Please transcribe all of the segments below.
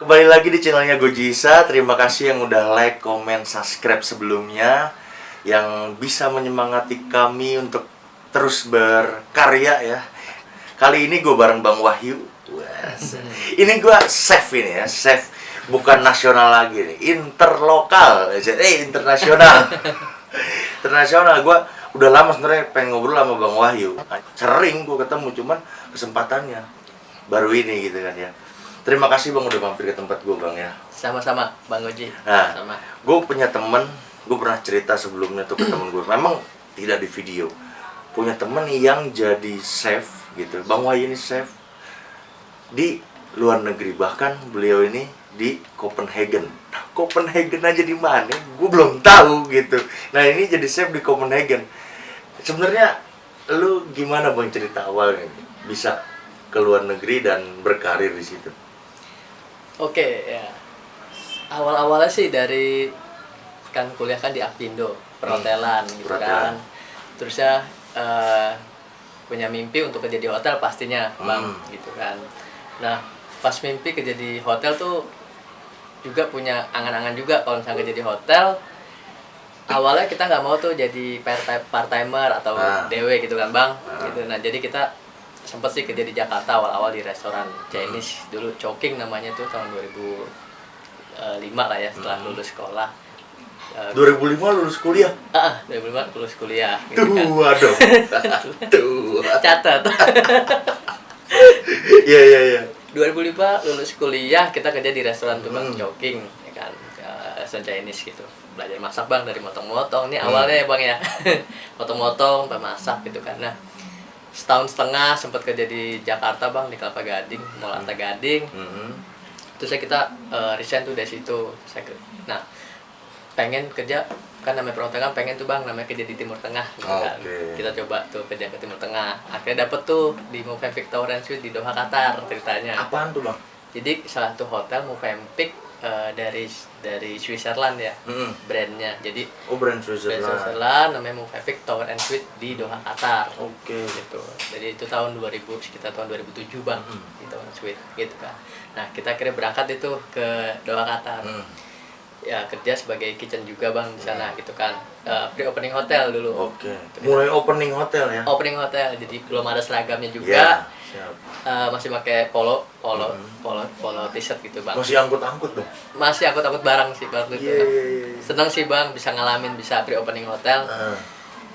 kembali lagi di channelnya Gojisa. Terima kasih yang udah like, comment, subscribe sebelumnya, yang bisa menyemangati kami untuk terus berkarya ya. Kali ini gue bareng Bang Wahyu. Ini gue chef ini ya, chef bukan nasional lagi nih, interlokal, internasional. Internasional. Gue udah lama sebenarnya pengen ngobrol sama Bang Wahyu. Sering gue ketemu, cuman kesempatannya baru ini gitu kan ya. Terima kasih Bang udah mampir ke tempat gue Bang ya. Sama-sama Bang Goji. Nah, Sama. gue punya temen, gue pernah cerita sebelumnya tuh ke temen gue. Memang tidak di video. Punya temen yang jadi chef gitu. Bang Wahyu ini chef di luar negeri, bahkan beliau ini di Copenhagen. Copenhagen aja di mana? Gue belum tahu gitu. Nah ini jadi chef di Copenhagen. Sebenarnya lu gimana Bang cerita awalnya bisa ke luar negeri dan berkarir di situ? Oke ya. Awal-awalnya sih dari kan kuliah kan di Apindo, perhotelan gitu kan. Terus ya punya mimpi untuk kerja di hotel pastinya Bang gitu kan. Nah pas mimpi kerja di hotel tuh juga punya angan-angan juga kalau misalnya kerja di hotel. Awalnya kita nggak mau tuh jadi part-timer atau DW gitu kan Bang gitu. Nah jadi kita sempet sih kerja di Jakarta awal-awal di restoran Chinese dulu, Chowking namanya tuh, tahun 2005 lah ya, setelah lulus sekolah. 2005 lulus kuliah? 2005 lulus kuliah gitu kan. Tua dong. Tua. Catat. Iya. 2005 lulus kuliah, kita kerja di restoran tuh Bang, Chowking ya kan, restoran Chinese gitu. Belajar masak Bang, dari motong-motong nih awalnya ya Bang ya. Motong-motong, masak gitu kan. Nah setahun setengah sempat kerja di Jakarta Bang, di Kelapa Gading, Mall Arta Gading. Terus kita resign tuh dari situ. Nah pengen kerja kan, namanya perhotelan pengen tuh Bang, namanya kerja di Timur Tengah gitu kan. Kita coba tuh kerja ke Timur Tengah, akhirnya dapet tuh di Movenpick Tower and Suite di Doha, Qatar ceritanya. Apaan tuh Bang? Jadi salah satu hotel Movenpick dari Switzerland ya, brandnya. Jadi brand Switzerland. namanya Movenpick Tower and Suite di Doha, Qatar. Gitu. Jadi itu tahun 2000, sekitar tahun 2007 Bang, di Tower and Suite gitu kan. Nah kita akhirnya berangkat itu ke Doha, Qatar. Ya kerja sebagai kitchen juga Bang di sana gitu kan. Pre-opening hotel dulu. Mulai opening hotel ya? Opening hotel, jadi belum ada seragamnya juga. Siap. Masih pakai polo t-shirt gitu Bang. Masih angkut-angkut dong? Masih angkut-angkut barang sih Bang itu. Senang sih Bang bisa ngalamin, bisa pre-opening hotel.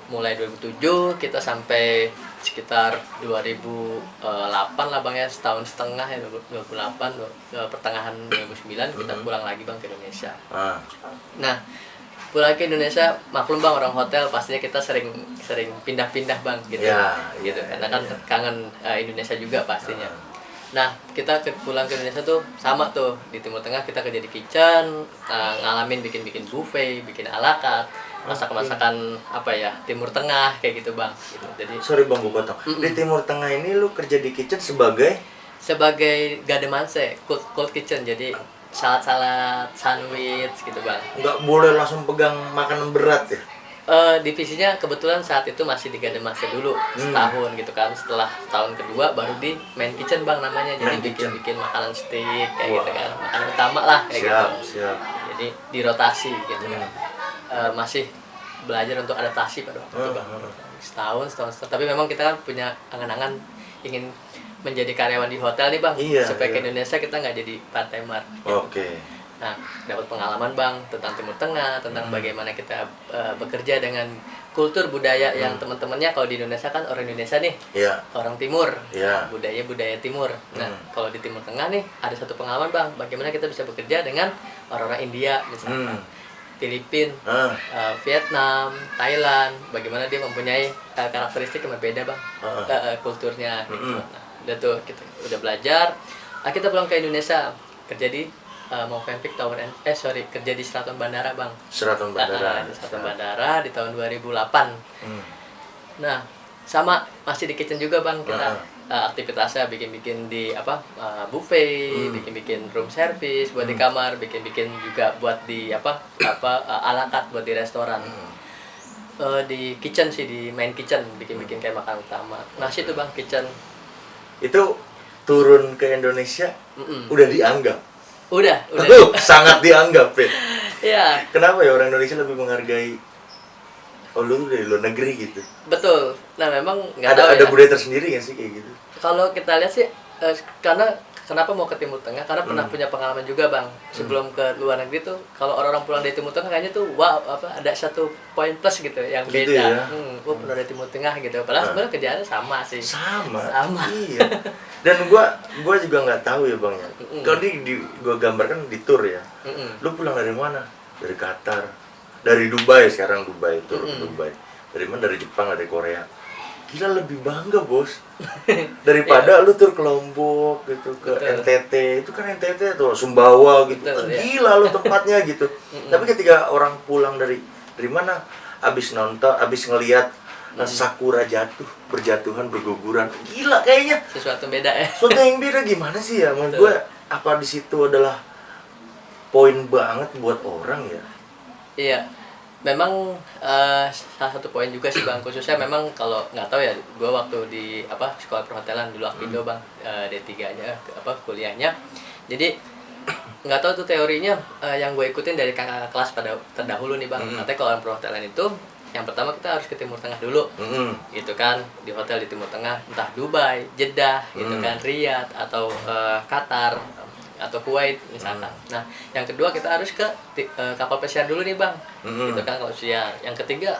Mulai 2007 kita sampai sekitar 2008 lah Bang ya, setahun setengah ya, 2008 pertengahan 2009 kita pulang lagi Bang ke Indonesia. Nah pulang ke Indonesia, maklum Bang orang hotel pastinya kita sering pindah-pindah Bang gitu. Gitu karena kan kangen Indonesia juga pastinya. Nah kita pulang ke Indonesia tuh sama tuh, di Timur Tengah kita kerja di kitchen, ngalamin bikin buffet, bikin ala carte, masakan apa ya, Timur Tengah kayak gitu Bang gitu. Jadi sorry Bang, gue potong. Di Timur Tengah ini lu kerja di kitchen sebagai gademanse, cold kitchen, jadi salad sandwich gitu Bang. Nggak boleh langsung pegang makanan berat ya? Divisinya kebetulan saat itu masih di gademanse dulu setahun gitu kan. Setelah tahun kedua baru di main kitchen Bang namanya, jadi bikin makanan steak kayak gitu kan, makanan utama lah kayak gitu. Jadi dirotasi gitu kan. Masih belajar untuk adaptasi pada waktu itu Bang. Setahun. Tapi memang kita kan punya angan-angan ingin menjadi karyawan di hotel nih Bang, supaya ke Indonesia kita nggak jadi part-timer gitu. Nah dapat pengalaman Bang tentang Timur Tengah, tentang bagaimana kita bekerja dengan kultur budaya yang teman-temannya kalau di Indonesia kan orang Indonesia nih, orang Timur, budaya Timur. Nah kalau di Timur Tengah nih ada satu pengalaman Bang, bagaimana kita bisa bekerja dengan orang-orang India misalnya, Filipina, Vietnam, Thailand, bagaimana dia mempunyai karakteristik yang berbeda Bang, kulturnya gitu. Nah udah tuh kita udah belajar. Kita pulang ke Indonesia kerja di Movenpick Tower kerja di Sheraton Bandara Bang. Sheraton Bandara. Sheraton Bandara di tahun 2008. Nah sama masih di kitchen juga Bang kita. Aktivitasnya bikin di buffet, bikin room service buat di kamar, bikin juga buat di ala carte buat di restoran. Di kitchen sih, di main kitchen bikin kayak makan utama. Nah situ Bang kitchen. Itu turun ke Indonesia udah dianggap Udah. Sangat dianggap ya. Iya, Kenapa ya orang Indonesia lebih menghargai lu dari luar negeri gitu? betul. Nah, memang nggak Ada tahu ada ya. budaya tersendiri nggak sih kayak gitu? Kalau kita lihat sih karena kenapa mau ke Timur Tengah? Karena pernah punya pengalaman juga, Bang. Sebelum ke luar negeri tuh kalau orang-orang pulang dari Timur Tengah kayaknya tuh wow, ada satu poin plus gitu yang Gitu beda. ya? Gua pernah dari Timur Tengah gitu. Padahal sebenarnya kerjaannya sama sih. Sama. Sama. Iya. Dan gua juga nggak tahu ya bang ya. Kalau gua gambarkan di tour ya. Lu pulang dari mana? Dari Qatar, dari Dubai sekarang Dubai tur ke Dubai. Dari mana? Dari Jepang, dari Korea. Gila lebih bangga bos daripada lu tur ke Lombok gitu ke Betul. NTT itu kan NTT tuh Sumbawa gitu. Betul, ya. Gila lu tempatnya gitu. Tapi ketika orang pulang dari mana? Abis nonton, abis ngelihat sakura berjatuhan, berguguran. Gila kayaknya. Sesuatu beda ya. Sesuatu yang beda gimana sih ya? Menurut Betul. gue apa di situ adalah poin banget buat orang ya? Iya, memang salah satu poin juga sih bang, khususnya memang kalau nggak tahu ya, gue waktu di sekolah perhotelan dulu Apindo bang, D3-nya kuliahnya, jadi nggak tahu tuh teorinya yang gue ikutin dari kakak kelas pada terdahulu nih bang, katanya kalau orang perhotelan itu yang pertama kita harus ke Timur Tengah dulu, gitu kan, di hotel di Timur Tengah, entah Dubai, Jeddah, gitu kan, Riyadh atau Qatar atau Kuwait misalkan. Nah, yang kedua kita harus ke kapal pesiar dulu nih bang, gitu kan kapal pesiar. Yang ketiga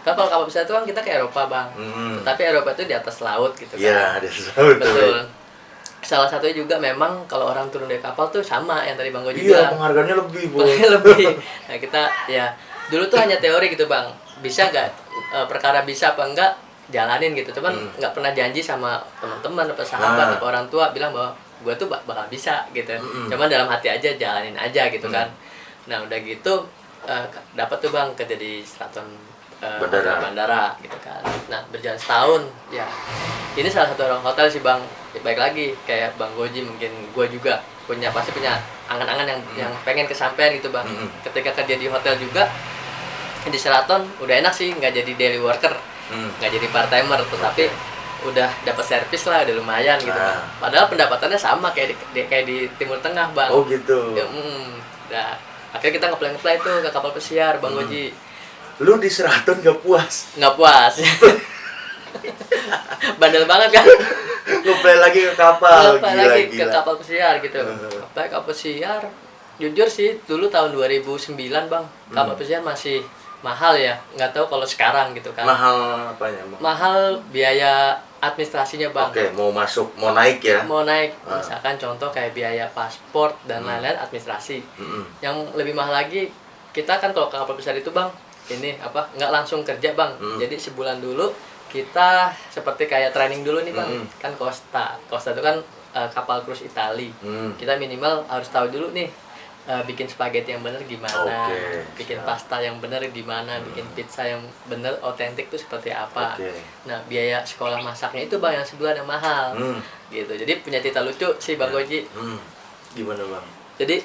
kapal pesiar itu kan kita ke Eropa bang, tetapi Eropa itu di atas laut gitu kan. Iya, di atas laut. Betul. Salah satunya juga memang kalau orang turun dari kapal tuh sama yang tadi bang Goji Iya, bilang. penghargaannya lebih bos. Lebih. Nah kita ya dulu tuh hanya teori gitu bang, bisa nggak perkara bisa apa enggak jalanin gitu, cuman nggak pernah janji sama teman-teman atau sahabat atau orang tua bilang bahwa gue tuh bakal bisa gitu, cuman dalam hati aja jalanin aja gitu kan. Nah udah gitu dapat tuh bang kerja di Straton bandara gitu kan. Nah berjalan setahun ya, ini salah satu orang hotel sih bang. Baik lagi kayak bang Goji, mungkin gue juga pasti punya angan-angan yang pengen kesampaian gitu bang. Ketika kerja di hotel juga di Sheraton udah enak sih, nggak jadi daily worker, nggak jadi part timer, tetapi udah dapat servis lah, udah lumayan gitu kan. Padahal pendapatannya sama kayak di Timur Tengah bang. Oh gitu. Ya, nah, akhirnya kita ngeplay tuh ke kapal pesiar bang Goji. Lu di Sheraton gak puas? Nggak puas. Bandel banget kan. Ngeplay lagi ke kapal. Lagi ke kapal pesiar gitu. Kapal pesiar jujur sih dulu tahun 2009 bang, kapal pesiar masih mahal ya, nggak tahu kalau sekarang gitu kan. Mahal apanya? Mahal biaya administrasinya bang. Oke, mau masuk, mau naik ya? Mau naik, misalkan contoh kayak biaya paspor dan lain-lain administrasi. Yang lebih mahal lagi, kita kan kalau ke kapal besar itu bang, ini nggak langsung kerja bang. Jadi sebulan dulu kita seperti kayak training dulu nih bang. Kan Costa itu kan kapal cruise Itali. Kita minimal harus tahu dulu nih. Bikin spaghetti yang bener gimana, bikin pasta yang bener gimana, bikin pizza yang bener otentik tuh seperti apa. Nah biaya sekolah masaknya itu bang yang sebulan yang mahal, gitu. Jadi punya cerita lucu sih bang Goji. Gimana bang? Jadi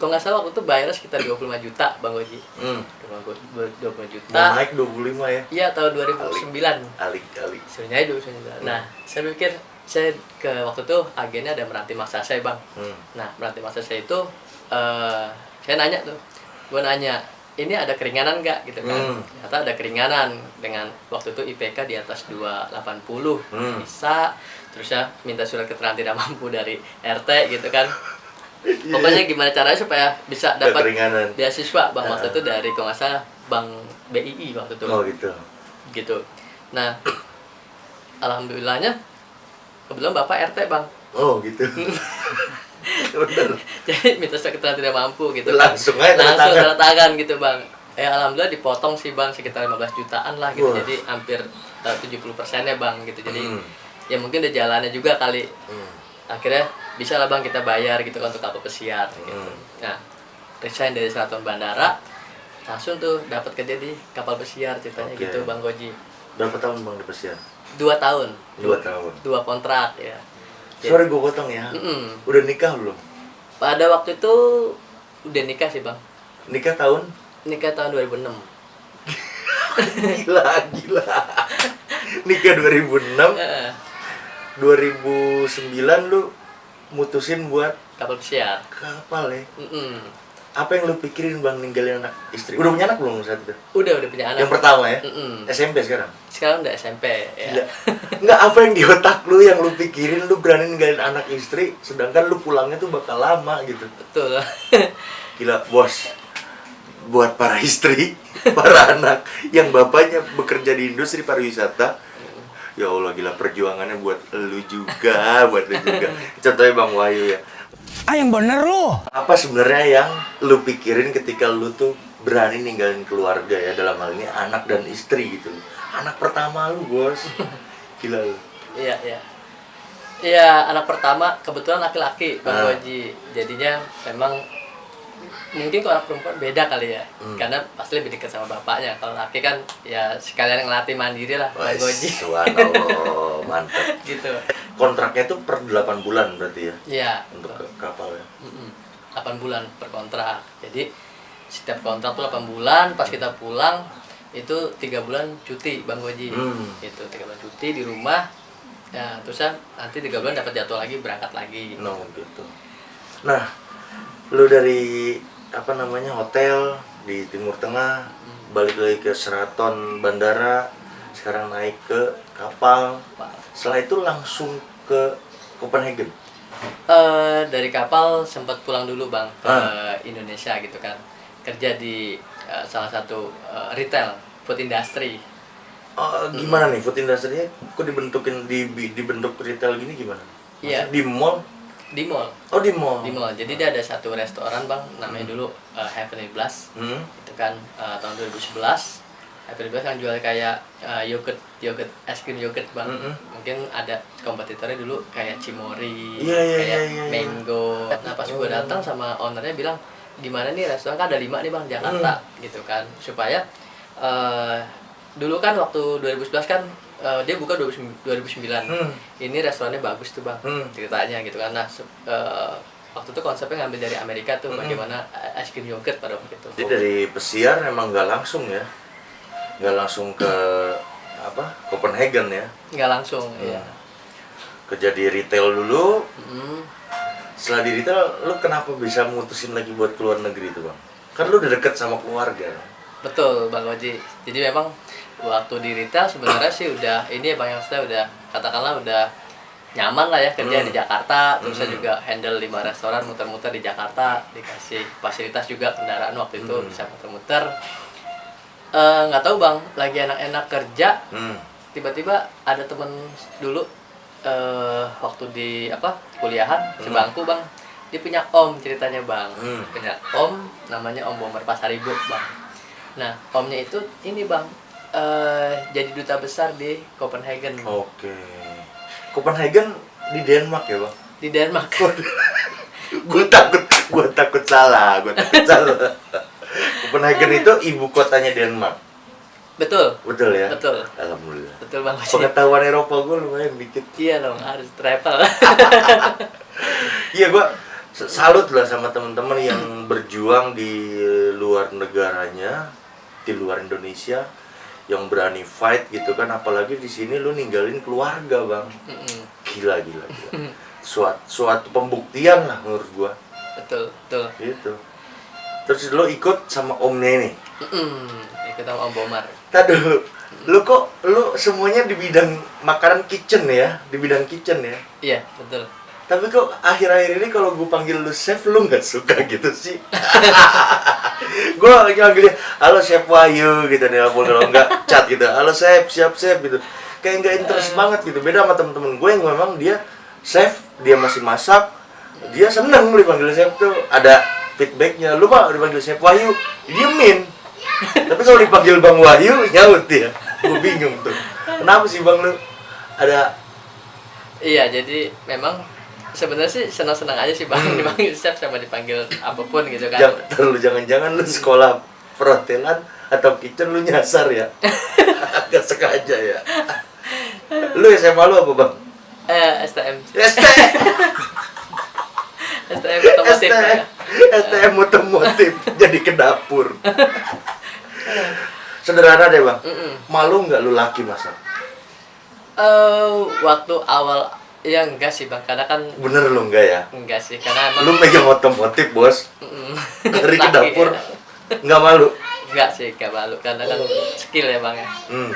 kalau nggak salah waktu itu bayarnya sekitar 25 juta bang Goji. 25 juta. Mau naik 25 ya? Iya tahun 2009. Alik. Sebenarnya 2009. Nah saya pikir saya waktu itu agennya ada meranti maksa saya bang. Nah meranti maksa saya itu saya nanya tuh, gue nanya ini ada keringanan nggak gitu kan. Ternyata ada keringanan dengan waktu itu IPK di atas 280 bisa, terus ya minta surat keterangan tidak mampu dari RT gitu kan. Pokoknya gimana caranya supaya bisa dapat beasiswa bang waktu itu dari kalau nggak salah Bank BII waktu itu. Oh gitu. Nah alhamdulillahnya kebetulan bapak RT bang. Oh gitu. Bener. Jadi minta surat keterangan tidak mampu gitu langsung kan. aja Tanda tangan gitu bang. Alhamdulillah dipotong sih bang sekitar 15 jutaan lah gitu. Jadi hampir 70%-nya bang gitu. Jadi ya mungkin ada jalannya juga kali. Akhirnya bisa lah bang kita bayar gitu kan untuk kapal pesiar gitu. Nah resign dari Sheraton Bandara langsung tuh dapat kerja di kapal pesiar ceritanya gitu bang Goji. Berapa tahun bang di pesiar? 2 tahun. 2 tahun. 2 kontrak ya. Sorry gue potong ya. Udah nikah belum? Pada waktu itu udah nikah sih bang. Nikah tahun? Nikah tahun 2006. Gila. Nikah 2006. 2009 lu mutusin buat kapal pesiar. kapal ya. Mm-mm. Apa yang lu pikirin bang ninggalin anak istri? Udah punya anak belum saat itu? Udah punya anak. Yang pertama ya? Mm-mm. SMP sekarang? Sekarang udah SMP ya. Gila. Enggak, apa yang di otak lu yang lu pikirin lu berani ninggalin anak istri sedangkan lu pulangnya tuh bakal lama gitu. Betul. Gila bos, buat para istri, para anak yang bapaknya bekerja di industri pariwisata, ya Allah gila perjuangannya buat lu juga, buat lu juga. Contohnya Bang Wahyu ya. Yang bener lu. Apa sebenarnya yang lu pikirin ketika lu tuh berani ninggalin keluarga ya, dalam hal ini anak dan istri gitu. Anak pertama lu bos, gila lu. Iya, iya. Iya, anak pertama kebetulan laki-laki Bang Ah. Goji. Jadinya memang mungkin kalau anak perempuan beda kali ya. Karena pasti lebih dekat sama bapaknya. Kalau laki kan ya sekalian ngelatih mandiri lah Bang Goji. Subhanallah, mantap. Gitu. Kontraknya tuh per 8 bulan berarti ya Iya. untuk ke kapal ya. 8 bulan per kontrak. Jadi setiap kontrak tuh 8 bulan, pas kita pulang itu 3 bulan cuti Bang Goji. Itu 3 bulan cuti di rumah. Ya, terus nanti 3 bulan dapat jadwal lagi berangkat lagi. No gitu. Nah, lu dari apa namanya hotel di Timur Tengah balik lagi ke Sheraton bandara, sekarang naik ke kapal. Setelah itu langsung ke Copenhagen. Dari kapal sempat pulang dulu Bang ke Indonesia gitu kan. Kerja di salah satu retail food industry. Gimana nih food industry-nya? Kok dibentuk retail gini gimana? Iya. Maksudnya di mall? Di mall. Oh di mall. Di mall. Jadi dia ada satu restoran Bang, namanya dulu Heavenly Blast. Itu kan tahun 2011. Heavenly Blast kan jual kayak yogurt es krim yogurt Bang. Mungkin ada kompetitornya dulu kayak Cimori, Iya, iya, kayak iya, iya. Mango. Nah pas gue datang sama ownernya bilang, gimana nih restoran kan ada 5 nih Bang Jakarta gitu kan, supaya dulu kan waktu 2011 kan dia buka 2009. Ini restorannya bagus tuh Bang, ceritanya gitu kan. Nah waktu itu konsepnya ngambil dari Amerika tuh, bagaimana es krim yogurt pada waktu itu. Jadi dari pesiar emang nggak langsung ya, nggak langsung ke apa Copenhagen ya, Nggak langsung, iya. kerja di retail dulu. Mm. Setelah di retail, lu kenapa bisa mutusin lagi buat keluar negeri itu bang? Kan lu udah deket sama keluarga. Betul Bang Oji. Jadi memang waktu di retail sebenarnya sih udah ini ya Bang, yang saya udah katakanlah udah nyaman lah ya kerja di Jakarta. Terus saya juga handle 5 restoran, muter-muter di Jakarta, dikasih fasilitas juga kendaraan waktu itu bisa muter-muter. Nggak tahu Bang, lagi enak-enak kerja, tiba-tiba ada temen dulu waktu di kuliahan sebangku Bang, dia punya om ceritanya Bang, punya om namanya Om Bomber Pasaribu Bang. Nah omnya itu ini Bang, jadi duta besar di Copenhagen. Oke. Copenhagen di Denmark ya bang? Di Denmark. Gue takut salah. Copenhagen itu ibu kotanya Denmark. Betul. Betul ya? Betul. Alhamdulillah. Betul Bang Oji. Pengetahuan Eropa gue lumayan dikit. Iya dong, harus travel. Iya, gue salut lah sama teman-teman yang berjuang di luar negaranya, di luar Indonesia, yang berani fight gitu kan. Apalagi di sini lu ninggalin keluarga bang. Gila. Suatu pembuktian lah menurut gua. Betul. Gitu. Terus lu ikut sama omnya ini. Ikut sama Om Bomar. Tadi lu semuanya di bidang makanan kitchen ya, di bidang kitchen ya. Iya, betul. Tapi kok akhir-akhir ini kalau gue panggil lu chef, lu nggak suka gitu sih? Gue panggilnya, halo chef Wahyu gitu nih, kalau nggak chat gitu, halo chef, siap chef gitu. Kayak nggak interest banget gitu. Beda sama temen-temen gue yang memang dia chef, dia masih masak, dia seneng dipanggil chef tuh, ada feedbacknya. Lu mah dipanggil chef Wahyu, diemin. Tapi kalau dipanggil Bang Wahyu, nyaut dia. Gue bingung tuh. Kenapa sih Bang lu? Ada. Iya, jadi memang sebenarnya sih senang-senang aja sih Bang dipanggil chef sama dipanggil apapun gitu kan. Jangan-jangan lu sekolah perhotelan atau kitchen lu nyasar ya? Gak sengaja ya. Lu SMA lu apa Bang? STM. STM. STM otomotif ya. STM otomotif jadi ke dapur. Sederhana deh Bang. Malu nggak lu laki masak? Waktu awal Iya enggak sih bang, karena kan Bener lu enggak ya? enggak sih, karena emang Lu megang otomotif bos, dari ke laki dapur ya. nggak malu? Enggak sih, enggak malu karena kan skill ya bang ya. Hmm.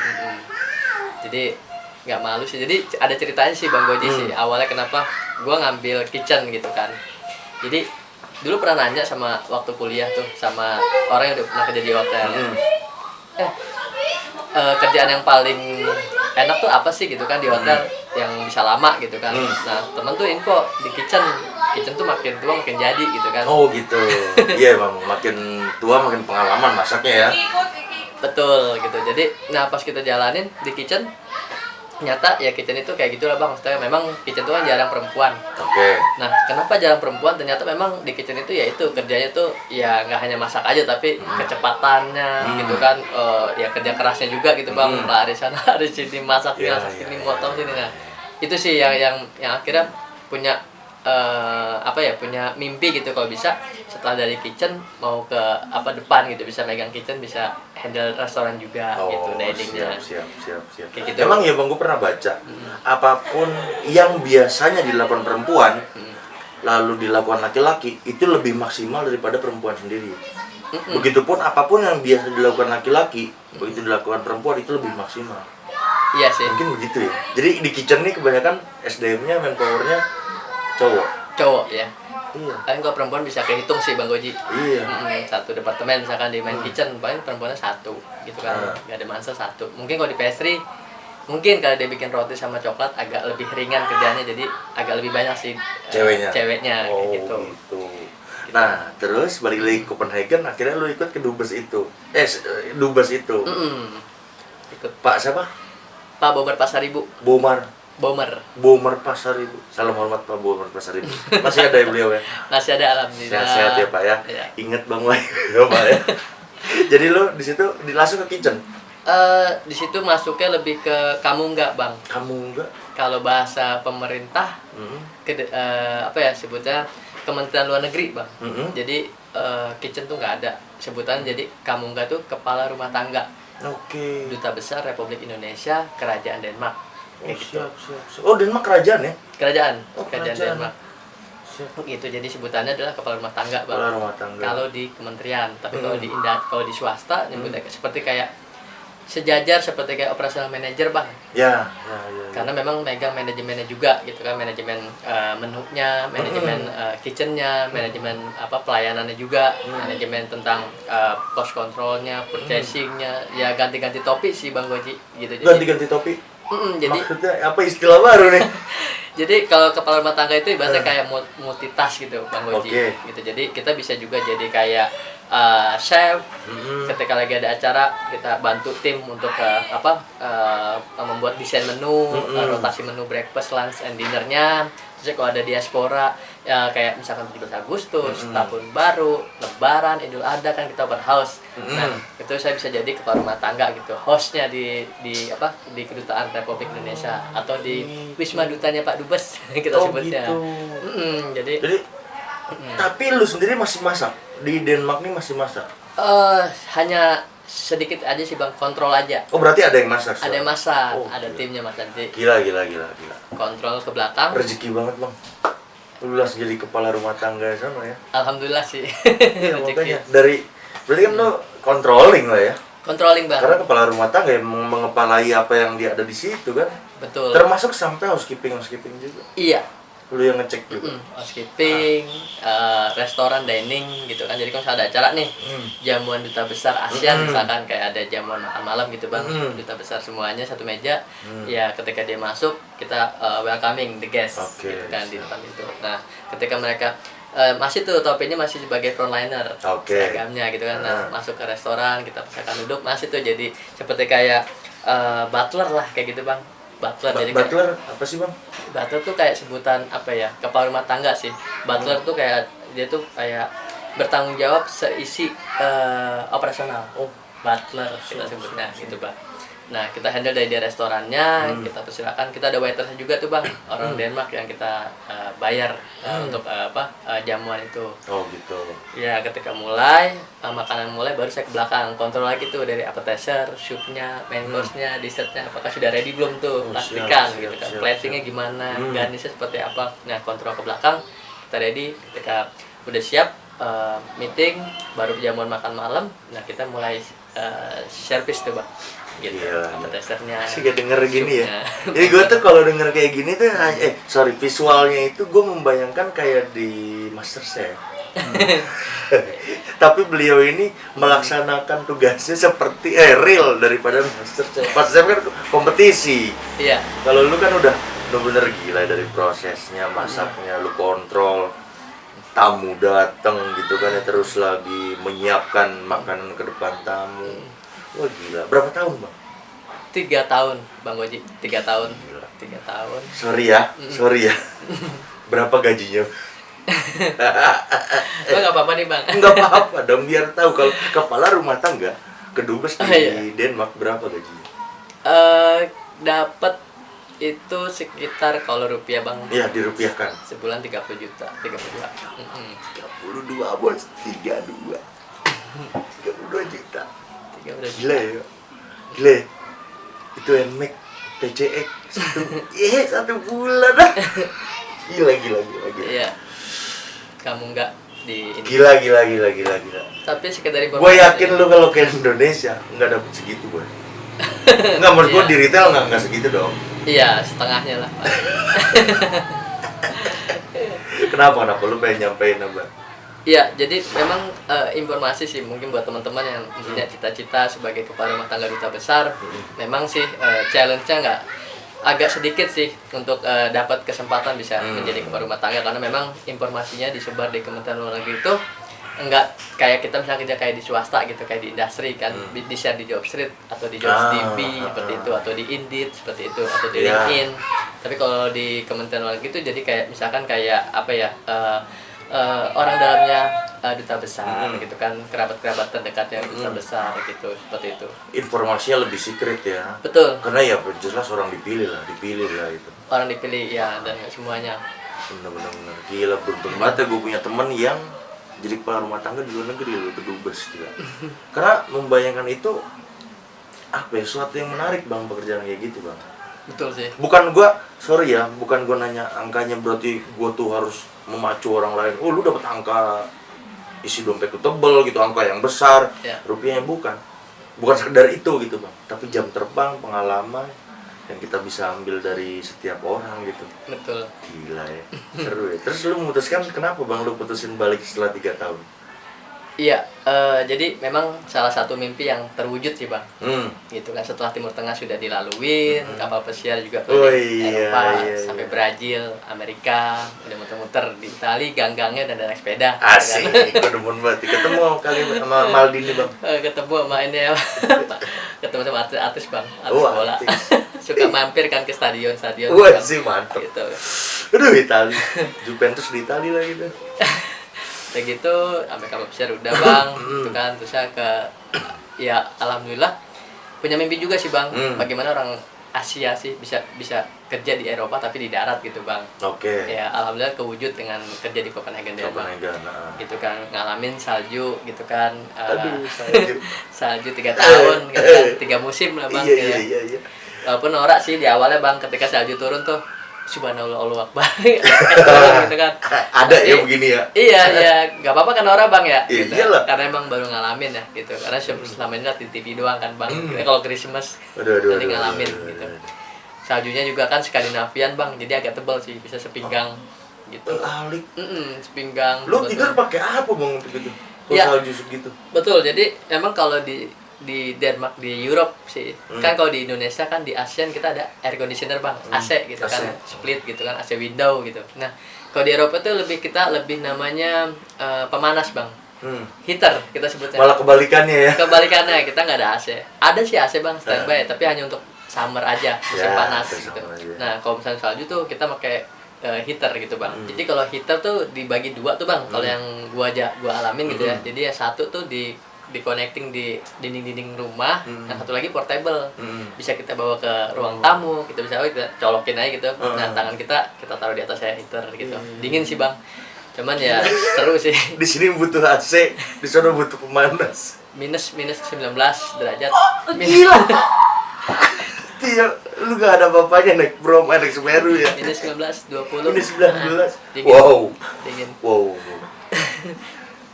Jadi nggak malu sih. Jadi ada ceritanya sih bang Goji sih. Awalnya kenapa gua ngambil kitchen gitu kan. Jadi dulu pernah nanya sama waktu kuliah tuh sama orang yang udah pernah kerja di hotel. Kerjaan yang paling enak tuh apa sih gitu kan di hotel yang bisa lama gitu kan. Nah temen tuh info di kitchen tuh makin tua makin jadi gitu kan. Oh gitu. Iya emang makin tua makin pengalaman masaknya ya. Betul gitu. Jadi nah pas kita jalanin di kitchen, ternyata ya kitchen itu kayak gitulah bang. Maksudnya memang kitchen itu kan jarang perempuan. Oke. Nah kenapa jarang perempuan? Ternyata memang di kitchen itu ya itu kerjanya tuh ya nggak hanya masak aja tapi kecepatannya gitu kan. Ya kerja kerasnya juga gitu bang. Lari sana lari sini masak Ya, masak ya, sini ya, motong sini. Nah itu sih yang akhirnya punya punya mimpi gitu kalau bisa setelah dari kitchen mau ke depan gitu, bisa megang kitchen, bisa handle restoran juga gitu diningnya. Siap. Kayak gitu. Emang ya bang, gue pernah baca apapun yang biasanya dilakukan perempuan lalu dilakukan laki-laki itu lebih maksimal daripada perempuan sendiri. Begitupun apapun yang biasa dilakukan laki-laki begitu dilakukan perempuan itu lebih maksimal. Iya sih. Mungkin begitu ya. Jadi di kitchen nih kebanyakan SDM-nya, manpower-nya cowok ya. Iya. Kan kalau perempuan bisa kehitung sih bang Goji. Iya. Satu departemen misalkan di main kitchen paling perempuannya satu gitu kan. Gak ada mangsa satu. Mungkin kalau di pastry mungkin kalau dia bikin roti sama coklat agak lebih ringan kerjanya, jadi agak lebih banyak sih ceweknya kayak gitu. Nah terus balik lagi ke Copenhagen, akhirnya lu ikut ke Dubes itu. Dubes itu. Ikut Pak siapa? Pak Bobar Pasaribu. Bomar Pasaribu. Salam hormat Pak Bomar Pasaribu. Masih ada ya beliau ya? Masih ada alhamdulillah. Sehat ya Pak ya. Iya. Ingat Bang Wai ya Pak ya. Jadi lu di situ langsung ke kitchen. Di situ masuknya lebih ke kamu enggak bang? Kamu enggak? Kalau bahasa pemerintah sebutnya Kementerian Luar Negeri bang. Jadi kitchen tuh nggak ada sebutan, jadi kamu enggak tuh kepala rumah tangga. Oke. Duta Besar Republik Indonesia Kerajaan Denmark. Siap. Oh Denmark kerajaan ya? Kerajaan kerajaan. Denmark. Siap. Gitu, jadi sebutannya adalah kepala rumah tangga bang. Kepala rumah tangga. Kalau di kementerian, tapi kalau di swasta nyebutnya seperti kayak sejajar seperti kayak operational manager bang. Ya. Karena memang megang manajemennya juga gitu kan, manajemen menunya, manajemen kitchennya, manajemen pelayanannya juga, manajemen tentang cost controlnya, purchasingnya, ya ganti-ganti topi sih bang Goji gitu. Ganti-ganti topi. Jadi maksudnya apa istilah baru nih? jadi kalau kepala rumah tangga itu ibaratnya kayak multitask gitu bang Goji. Oke. Gitu. Jadi kita bisa juga jadi kayak chef. Ketika lagi ada acara kita bantu tim untuk membuat desain menu, rotasi menu breakfast, lunch, and dinnernya. Terus kalau ada diaspora ya kayak misalkan 17 Agustus, Tahun Baru, Lebaran, Idul Adha kan kita open house. Nah itu saya bisa jadi kepala rumah tangga gitu, hostnya di Kedutaan Republik Indonesia atau di Wisma Dutanya Pak Dubes kita sebutnya. Gitu. Jadi tapi lu sendiri masih masak di Denmark nih, masih masak? Hanya sedikit aja sih bang, kontrol aja. Oh berarti ada yang masak? Ada yang masak, ada gila. timnya mas nanti. Gila. Kontrol ke belakang. Rezeki banget bang. Lu langsung jadi kepala rumah tangga sama ya? Alhamdulillah sih. Iya makanya berarti kan lu controlling lah ya? Controlling bang. Karena kepala rumah tangga yang mengepalai apa yang dia ada di situ kan? Betul. Termasuk sampai housekeeping juga. Iya. Lu yang ngecek juga. Housekeeping, restoran, dining gitu kan. Jadi kalau ada acara nih, jamuan Duta Besar ASEAN misalkan kayak ada jamuan makan malam gitu bang, Duta Besar semuanya satu meja. Ya ketika dia masuk kita welcoming the guest gitu kan di depan itu. Nah ketika mereka masih tuh topinya masih sebagai frontliner, seragamnya gitu kan. Nah masuk ke restoran kita persilakan duduk, masih tuh jadi seperti kayak butler lah kayak gitu bang. Butler jadi butler apa sih bang? Butler tuh kayak sebutan kepala rumah tangga sih. Butler tuh kayak dia tuh kayak bertanggung jawab seisi operasional. Butler kita sebutnya gitu bang. Nah, kita handle dari restorannya, kita persilakan. Kita ada waitersnya juga tuh bang, orang Denmark yang kita bayar untuk jamuan itu. Oh gitu. Ya, ketika mulai makanan mulai, baru saya ke belakang kontrol lagi tuh dari appetizer, soupnya, main course-nya, dessertnya, apakah sudah ready belum tuh, pastikan gitu kan. Platingnya gimana, garnishnya seperti apa. Nah, kontrol ke belakang, kita ready. Ketika udah siap meeting, baru jamuan makan malam. Nah, kita mulai service tuh bang. Gitu, appetizernya. Sih gak denger gini ya. Jadi gue tuh kalau denger kayak gini tuh, visualnya itu gue membayangkan kayak di MasterChef. Tapi beliau ini melaksanakan tugasnya seperti real daripada MasterChef. MasterChef kan kompetisi. Iya. Kalau lu kan udah bener-bener gila dari prosesnya, masaknya, lu kontrol. Tamu datang gitu kan ya, terus lagi menyiapkan makanan ke depan tamu. Wah gila, berapa tahun bang? 3 tahun bang Goji, 3 tahun. Gila. 3 tahun. Sorry ya. Berapa gajinya? Bang nggak apa-apa nih bang. Nggak apa-apa dong, biar tahu kalau kepala rumah tangga kedubes di Denmark berapa gajinya? Dapat itu sekitar kalau rupiah bang. Iya dirupiahkan. Sebulan 30 juta, 32. 32 bos, 32 juta. 32 Gila ya. Gila. Itu NMAX PCX satu bulan dah. Gila. Iya. Kamu nggak di ini. Gila. Tapi sekedar informasi. Gue yakin lu kalau ke Indonesia nggak dapet segitu gue. Nggak, menurut gue di retail nggak segitu dong. Iya, setengahnya lah. Kenapa lu pengen nyampein apa? Iya, jadi memang informasi sih mungkin buat teman-teman yang punya cita-cita sebagai kepala rumah tangga duta besar, memang sih challenge-nya nggak agak sedikit sih untuk dapat kesempatan bisa menjadi kepala rumah tangga, karena memang informasinya disebar di Kementerian Luar Negeri itu enggak kayak kita misalnya kerja kayak di swasta gitu, kayak di industri kan, di share di Jobstreet atau di Jobs.DB seperti itu, atau di Indeed seperti itu, atau di LinkedIn. Tapi kalau di Kementerian Luar Negeri itu jadi kayak misalkan kayak apa ya, orang dalamnya duta besar gitu kan, kerabat-kerabat terdekatnya duta besar gitu, seperti itu. Informasinya lebih secret ya. Betul. Karena ya jelas orang dipilih lah itu. Orang dipilih ya, dan nggak semuanya. Bener gila, beruntung banget ya gue punya temen yang jadi kepala rumah tangga di luar negeri loh, kedubes gila. Karena membayangkan itu apa ya, suatu yang menarik bang, pekerjaan kayak gitu bang. Betul sih. Bukan gue nanya angkanya, berarti gue tuh harus memacu orang lain. Oh lu dapat angka isi dompet tuh tebel gitu, angka yang besar, rupiahnya bukan sekedar itu gitu bang, tapi jam terbang, pengalaman yang kita bisa ambil dari setiap orang gitu. Betul. Gila ya, seru ya. Terus lu memutuskan kenapa bang lu putusin balik setelah 3 tahun? Iya, jadi memang salah satu mimpi yang terwujud sih bang, gitu kan, setelah Timur Tengah sudah dilalui, kapal pesiar juga Eropa, sampai Brazil, Amerika, udah muter-muter di Itali, gang-gangnya dan naik sepeda. Asik, gue demen banget. Ketemu kali sama Maldini bang. Ketemu sama ini ya, ketemu sama artis bang, artis bola. Suka mampir kan ke stadion. Wah sih mantap. Gitu. Aduh Itali, Juventus di Itali lah gitu. Kayak gitu, sampai kapal pesiar udah bang, gitu kan. Terus saya ya alhamdulillah punya mimpi juga sih bang, bagaimana orang Asia sih bisa kerja di Eropa tapi di darat gitu bang. Oke. Ya alhamdulillah kewujud dengan kerja di Copenhagen Denmark. Gitu kan, ngalamin salju gitu kan. Aduh, salju 3 tahun gitu kan, 3 musim lah bang. Iya. Walaupun norak sih di awalnya bang, ketika salju turun tuh subhanallah, Allahu Akbar gitu kan. Ada ya begini ya. Iya, nggak apa-apa kan orang bang ya. Iya, gitu. Iyalah. Karena emang baru ngalamin ya gitu. Karena selama ini lihat di TV doang kan bang. Kalau Christmas jadi ngalamin gitu. Saljunya juga kan Skandinavian bang, jadi agak tebal sih, bisa sepinggang gitu. Alik. Sepinggang. Lu tidur pakai apa bang untuk itu? Kalau salju segitu. Betul. Jadi emang kalau di Denmark, di Europe sih, kan kalau di Indonesia kan di ASEAN kita ada air conditioner bang, AC gitu kan, split gitu kan, AC window gitu. Nah kalau di Eropa tuh kita lebih namanya pemanas bang, heater kita sebutnya. Malah kebalikannya ya. Kebalikannya, kita nggak ada AC. Ada sih AC bang, standby, tapi hanya untuk summer aja, musim panas gitu. Nah kalau misalnya salju tuh kita pakai heater gitu bang. Jadi kalau heater tuh dibagi 2 tuh bang, kalau yang gua alamin gitu ya. Jadi ya satu tuh di di-connecting di dinding-dinding rumah, yang satu lagi portable. Bisa kita bawa ke ruang tamu, kita bisa kita colokin aja gitu. Nah, tangan kita taruh di atas heater gitu. Dingin sih, Bang. Cuman ya seru sih. Di sini butuh AC, di sana butuh pemanas. minus 19 derajat. Gila. Iya, lu gak ada bapaknya naik Bromo, naik Semeru ya. Minus 19, 20. Minus 19. Dingin. Wow. Dingin. Wow.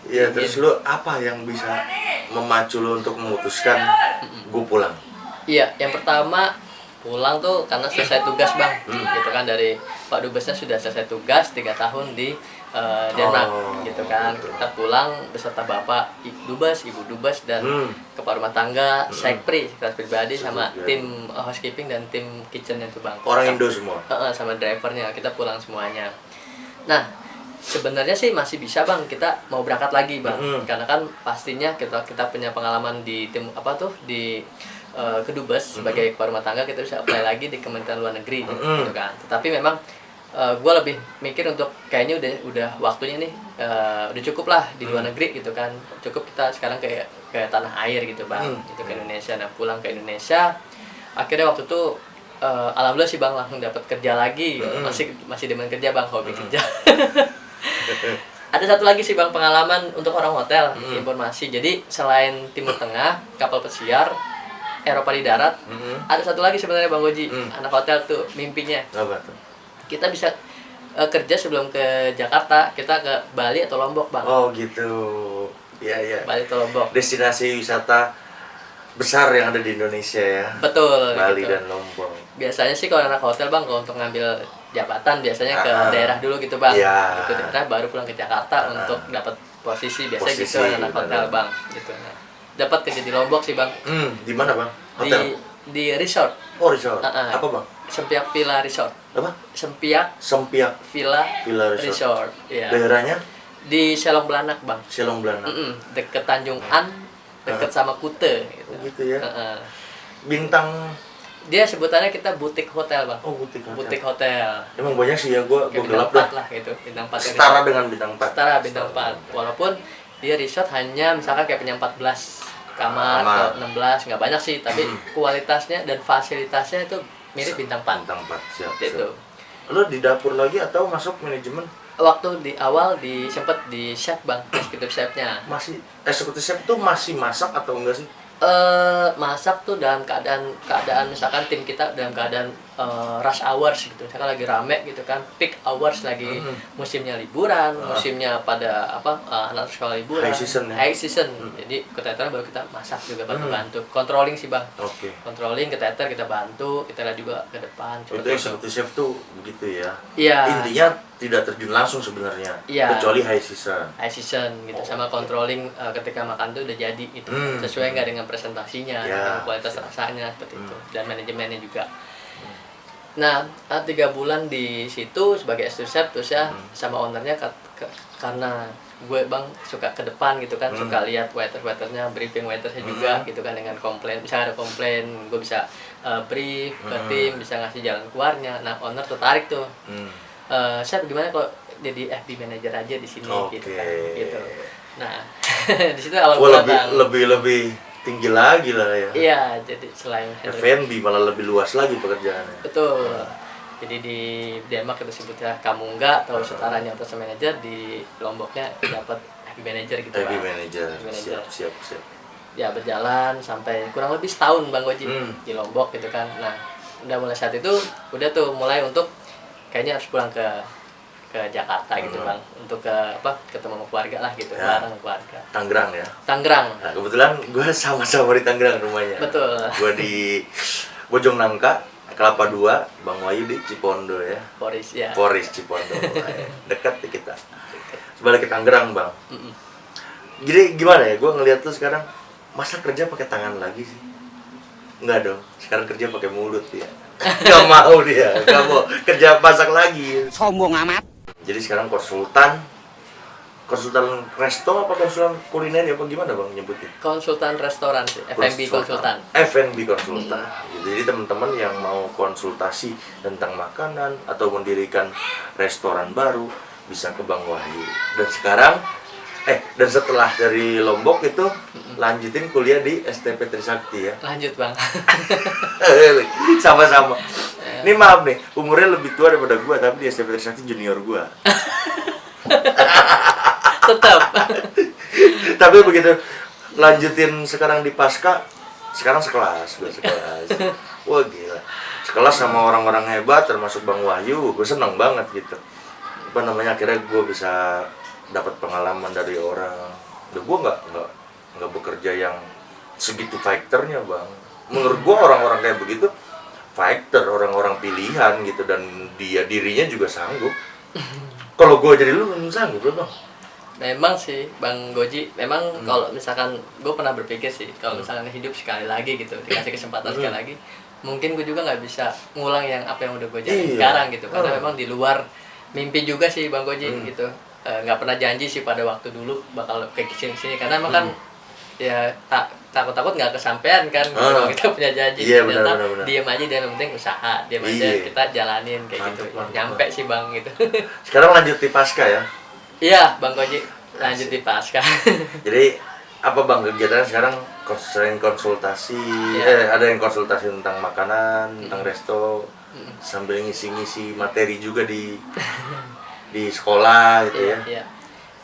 Ya, terus lu apa yang bisa memacu lu untuk memutuskan gue pulang? Iya, yang pertama pulang tuh karena selesai tugas, Bang. Gitu kan, dari Pak Dubesnya sudah selesai tugas 3 tahun di Denmark, gitu kan. Betul. Kita pulang beserta Bapak Dubes, Ibu Dubes, dan kepala rumah tangga, Sekpri, sekretaris pribadi, sama tim housekeeping dan tim kitchennya tuh, Bang. Orang Indo semua. Sama drivernya, kita pulang semuanya. Nah, sebenarnya sih masih bisa, Bang, kita mau berangkat lagi, Bang. Karena kan pastinya kita punya pengalaman di tim di Kedubes sebagai kepala rumah tangga, kita bisa apply lagi di Kementerian Luar Negeri, gitu kan. Tetapi memang gue lebih mikir untuk kayaknya udah waktunya nih, udah cukup lah di luar negeri, gitu kan. Cukup kita sekarang kayak tanah air gitu, Bang. Gitu, ke Indonesia. Nah, pulang ke Indonesia, akhirnya waktu itu alhamdulillah sih, Bang, langsung dapat kerja lagi. Masih demen kerja, Bang, hobi kerja. Ada satu lagi sih, Bang, pengalaman untuk orang hotel, informasi. Jadi selain Timur Tengah, kapal pesiar, Eropa di darat, ada satu lagi sebenarnya, Bang Goji, anak hotel tuh mimpinya. Apa tuh? Kita bisa kerja sebelum ke Jakarta, kita ke Bali atau Lombok, Bang. Oh gitu. Iya, iya. Bali atau Lombok. Destinasi wisata besar yang ada di Indonesia ya. Betul. Bali gitu. dan Lombok. Biasanya sih kalau anak hotel, Bang, kalau untuk ngambil jabatan biasanya ke daerah dulu gitu, Bang. Iya. Gitu, daerah baru pulang ke Jakarta untuk dapat posisi. Biasanya gitu anak hotel, Bang. Gitu. Nah, dapat kerja di Lombok sih, Bang. Di mana, Bang? Hotel? Di resort. Oh, resort. Apa, Bang? Sempiak Villa Resort. Apa? Sempiak Villa Resort. Iya. Daerahnya? Di Selong Belanak, Bang. Selong Belanak. Deket Tanjung An, deket sama Kute gitu. Oh, gitu ya. Bintang, dia sebutannya kita butik hotel, Bang. oh butik hotel. Butik hotel. Emang banyak sih ya, gua Kayak gelap bintang 4 dah. lah gitu, bintang 4. Setara dengan bintang 4. Setara bintang 4. Walaupun dia resort hanya misalkan kayak punya 14 kamar atau 16, nggak banyak sih, tapi kualitasnya dan fasilitasnya itu mirip bintang 4. Bintang 4, siap. Gitu. Lo di dapur lagi atau masuk manajemen? Waktu di awal sempet di chef, Bang, eksekutif chefnya. Masih eksekutif chef tuh masih masak atau enggak sih? Masak tuh dalam keadaan misalkan tim kita dalam keadaan rush hours gitu, misalkan lagi rame gitu kan, peak hours, lagi musimnya liburan, musimnya pada anak sekolah liburan, high season. Jadi keteteran baru kita masak juga, bantu controlling sih, Bang. Controlling, keteter kita bantu, kita lihat juga ke depan. Itu eksekutif chef tuh begitu ya? Iya. Intinya tidak terjun langsung sebenarnya, kecuali high season gitu. Sama controlling ketika makan tuh udah jadi gitu, sesuai nggak dengan presentasinya, dengan kualitas rasanya, seperti itu, dan manajemennya juga. Nah, 3 bulan di situ sebagai assistant chef, terus ya sama ownernya karena gue, Bang, suka ke depan gitu kan, suka lihat waitersnya, briefing waitersnya juga gitu kan, dengan komplain, misalnya ada komplain, gue bisa brief ke tim, bisa ngasih jalan keluarnya. Nah, owner tertarik tuh. Chef, gimana kalau jadi FB manager aja di sini, gitu kan, gitu. Nah, di situ awal lebih tinggi lagi lah ya. Iya, jadi selain F&B malah lebih luas lagi pekerjaannya. Betul. Jadi di Denmark itu sebutnya kamunga atau setaranya atas manager, di Lomboknya dapat FB manager gitu, FB Bang. manager. Siap. Ya, berjalan sampai kurang lebih setahun, Bang Goji, di Lombok gitu kan. Nah, udah mulai saat itu udah tuh mulai untuk kayaknya harus pulang ke Jakarta gitu, Bang, untuk ketemu sama keluarga lah gitu, bareng keluarga. Tangerang ya? Tangerang. Nah, kebetulan gue sama-sama di Tangerang rumahnya. Betul. Gue di Bojong Nangka, Kelapa 2, Bang Wayu di Cipondo ya. Poris Cipondo. Dekat ya kita. Sebalik ke Tangerang, Bang. Jadi gimana ya? Gue ngeliat tuh sekarang, masa kerja pakai tangan lagi sih? Enggak dong. Sekarang kerja pakai mulut ya. Gak mau dia, gak mau kerja masak lagi. Sombong amat. Jadi sekarang konsultan resto apa konsultan kuliner ya, apa gimana, Bang, nyebutnya? Konsultan restoran sih, F&B konsultan. F&B konsultan. Jadi teman-teman yang mau konsultasi tentang makanan atau mendirikan restoran baru bisa ke Bang Wahyu. Dan sekarang Dan setelah dari Lombok itu lanjutin kuliah di STP Trisakti ya. Lanjut bang. Sama-sama. Ini maaf nih, umurnya lebih tua daripada gua, tapi di STP Trisakti junior gua. Tetap. Tapi begitu lanjutin sekarang di Pasca, sekarang sekelas, gua sekelas. Wah gila. Sekelas sama orang-orang hebat termasuk Bang Wahyu, gue seneng banget gitu. Apa namanya, akhirnya gue bisa dapat pengalaman dari orang. Udah gue nggak bekerja yang segitu fighternya bang. Menurut gue orang-orang kayak begitu fighter, orang-orang pilihan gitu, dan dirinya juga sanggup. Kalau gue jadi lu sanggup lah bang. Memang sih Bang Goji, memang kalau misalkan gue pernah berpikir sih, kalau misalkan hidup sekali lagi gitu, dikasih kesempatan sekali lagi, mungkin gue juga nggak bisa ngulang yang apa yang udah gue jalani sekarang gitu, karena memang di luar mimpi juga sih Bang Goji gitu. Nggak pernah janji sih pada waktu dulu bakal kayak sini kan emang kan ya takut nggak kesampaian kan kalau kita punya janji. Ternyata diem aja, dan yang penting usaha, diem aja kita jalanin kayak gitu. Nyampe sih bang gitu. Sekarang lanjut di Pasca ya? Iya Bang Goji, lanjut di Pasca. Jadi apa bang kegiatan sekarang? Selain konsultasi, ada yang konsultasi tentang makanan, tentang resto, sambil ngisi-ngisi materi juga di sekolah gitu ya?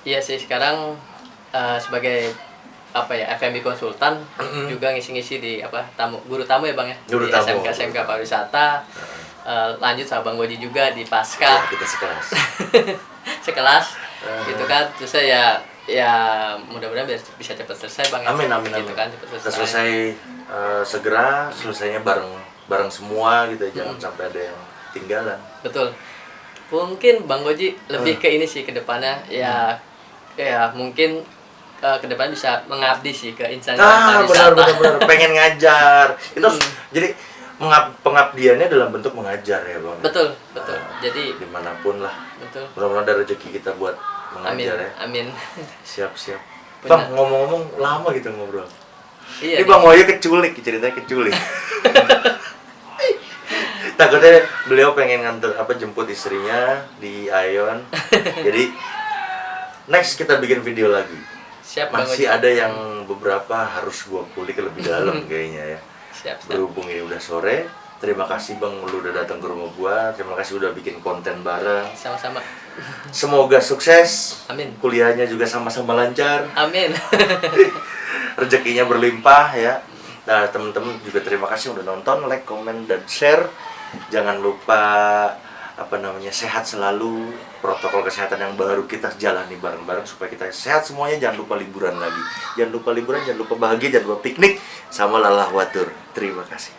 Iya sih, sekarang sebagai apa ya, FMB konsultan juga ngisi-ngisi di guru tamu ya bang ya, guru di tamu. SMK pariwisata. Lanjut sama Bang Goji juga di Pasca. Ya, kita sekelas. Sekelas gitu kan, terus ya mudah-mudahan bisa cepat selesai bang. Amin. Gitu kan, cepat selesai segera, selesainya bareng semua gitu, jangan sampai ada yang tinggalan. Betul. Mungkin Bang Goji lebih ke ini sih ke depannya, ya mungkin ke depan bisa mengabdi sih ke insan pariwisata. Benar. Pengen ngajar. Itu jadi pengabdiannya dalam bentuk mengajar ya bang. Betul. Jadi dimanapun lah. betul. Mudah-mudahan ada rezeki kita buat mengajar ya. Amin. Siap. Bang, ngomong-ngomong lama gitu ngobrol. Iya. Ini Bang Wahyu keculik, ceritanya keculik. Takutnya beliau pengen jemput istrinya di Ion. Jadi next kita bikin video lagi. Siap, masih ada yang beberapa harus gua kulik lebih dalam kayaknya ya. Siap. Berhubung ini udah sore, terima kasih Bang lu udah datang ke rumah gua. Terima kasih udah bikin konten bareng. Sama-sama. Semoga sukses. Amin. Kuliahnya juga sama-sama lancar. Amin. Rezekinya berlimpah ya. Nah, teman-teman juga terima kasih udah nonton, like, komen, dan share. Jangan lupa sehat selalu, protokol kesehatan yang baru kita jalani bareng-bareng supaya kita sehat semuanya. Jangan lupa liburan lagi, jangan lupa bahagia, jangan lupa piknik sama lalah watur. Terima kasih.